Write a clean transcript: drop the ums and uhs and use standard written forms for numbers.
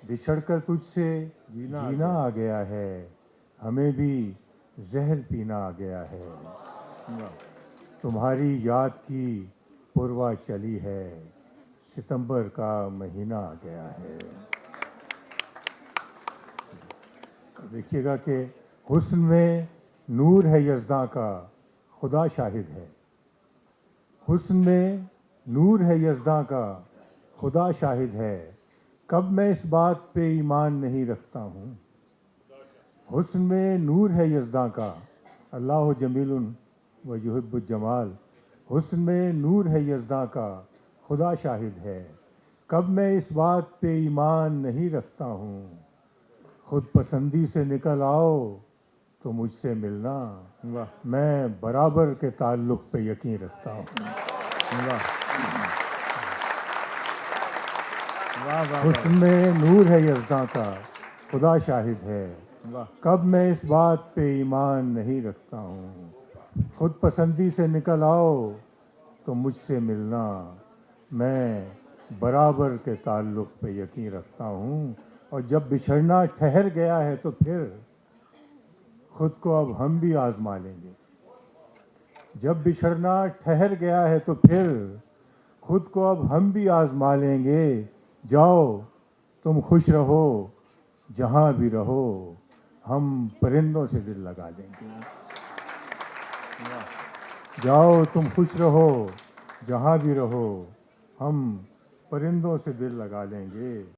بچھڑ کر تجھ سے جینا آ گیا ہے، ہمیں بھی زہر پینا آ گیا ہے، تمہاری یاد کی پرواہ چلی ہے، ستمبر کا مہینہ آ گیا ہے۔ دیکھیے گا کہ حسن میں نور ہے یزداں کا، خدا شاہد ہے۔ حسن میں نور ہے یزداں کا، خدا شاہد ہے، کب میں اس بات پہ ایمان نہیں رکھتا ہوں۔ حسن میں نور ہے یزداں کا، اللہ جمیل و یحب الجمال۔ حسن میں نور ہے یزداں کا، خدا شاہد ہے، کب میں اس بات پہ ایمان نہیں رکھتا ہوں۔ خود پسندی سے نکل آؤ تو مجھ سے ملنا، میں برابر کے تعلق پہ یقین رکھتا ہوں۔ حسن میں نور ہے یزداں کا، خدا شاہد ہے، کب میں اس بات پہ ایمان نہیں رکھتا ہوں۔ خود پسندی سے نکل آؤ تو مجھ سے ملنا، میں برابر کے تعلق پہ یقین رکھتا ہوں۔ اور جب بچھڑنا ٹھہر گیا ہے تو پھر خود کو اب ہم بھی آزما لیں گے۔ جب بچھڑنا ٹھہر گیا ہے تو پھر خود کو اب ہم بھی آزما لیں گے۔ جاؤ تم خوش رہو جہاں بھی رہو، ہم پرندوں سے دل لگا لیں گے۔ جاؤ تم خوش رہو جہاں بھی رہو، ہم پرندوں سے دل لگا لیں گے۔